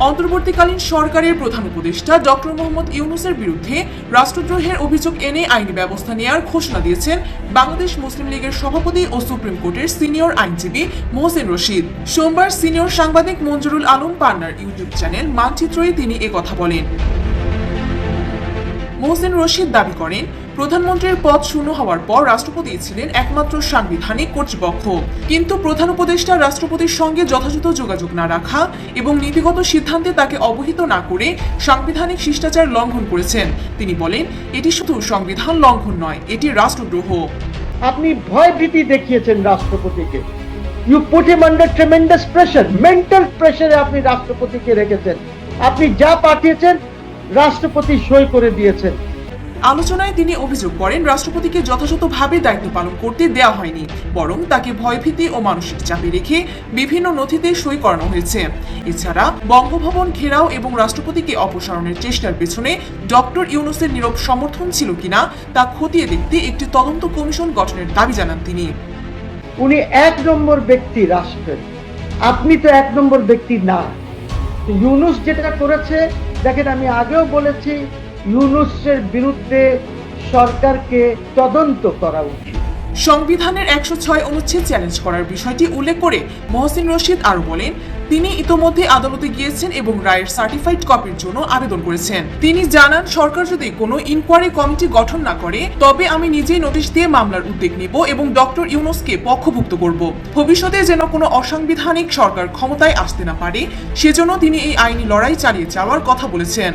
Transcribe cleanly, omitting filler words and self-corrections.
অন্তর্বর্তীকালীন সরকারের প্রধান উপদেষ্টা ডক্টর মোহাম্মদ ইউনূসের বিরুদ্ধে রাষ্ট্রদ্রোহের অভিযোগ এনে আইনি ব্যবস্থা নেওয়ার ঘোষণা দিয়েছেন বাংলাদেশ মুসলিম লীগের সভাপতি ও সুপ্রিম কোর্টের সিনিয়র আইনজীবী মোহসেন রশিদ। সোমবার সিনিয়র সাংবাদিক মঞ্জুরুল আলম পান্নার ইউটিউব চ্যানেল মানচিত্রয়ে তিনি একথা বলেন। মোহসেন রশিদ দাবি করেন, প্রধানমন্ত্রীর পদ শূন্য হওয়ার পর রাষ্ট্রপতি ছিলেন একমাত্র সাংবিধানিক কর্তৃপক্ষ, কিন্তু প্রধান উপদেষ্টা রাষ্ট্রপতির সঙ্গে যথাযথ যোগাযোগ না রাখা এবং নীতিগত সিদ্ধান্তে তাকে অবহিত না করে সাংবিধানিক শিষ্টাচার লঙ্ঘন করেছেন। তিনি বলেন, এটি শুধু সংবিধান লঙ্ঘন নয়, এটি রাষ্ট্রদ্রোহ। আপনি ভয় ভীতি দেখিয়েছেন রাষ্ট্রপতিকে। You put him under tremendous pressure, mental প্রেসারে আপনি রাষ্ট্রপতিকে রেখেছেন। আপনি যা পাঠিয়েছেন রাষ্ট্রপতি সই করে দিয়েছেন। আলোচনায় তিনি অভিযোগ করেন, রাষ্ট্রপতিকে যথাযথভাবে দায়িত্ব পালন করতে দেওয়া হয়নি, বরং তাকে ভয়ভীতি ও মানসিক চাপে রেখে বিভিন্ন নথিতে সই করানো হয়েছে। এছাড়া বঙ্গভবন ঘেরাও এবং রাষ্ট্রপতিকে অপসারণের চেষ্টার পেছনে ডক্টর ইউনূসের নীরব সমর্থন ছিল কিনা তা খতিয়ে দেখতে একটি তদন্ত কমিশন গঠনের দাবি জানান তিনি। উনি এক নম্বর ব্যক্তি রাষ্ট্রের, আপনি তো এক নম্বর ব্যক্তি না। ইউনূস যেটা করেছে, দেখেন আমি আগেও বলেছি, ইউনূসের বিরুদ্ধে সরকারকে তদন্ত করা উচিত। সংবিধানের 106 অনুচ্ছেদ চ্যালেঞ্জ করার বিষয়টি উল্লেখ করে মোহসেন রশিদ আরো বলেন, তিনি ইতোমধ্যে আদালতে গিয়েছেন এবং রায়ের সার্টিফাইড কপির জন্য আবেদন করেছেন। তিনি জানান, সরকার যদি কোনো ইনকোয়ারি কমিটি গঠন না করে তবে আমি নিজেই নোটিশ দিয়ে মামলার উদ্যোগ নিব এবং ডক্টর ইউনূসকে পক্ষভুক্ত করব। ভবিষ্যতে যেন কোনো অসাংবিধানিক সরকার ক্ষমতায় আসতে না পারে, সেজন্য তিনি এই আইনি লড়াই চালিয়ে যাওয়ার কথা বলেছেন।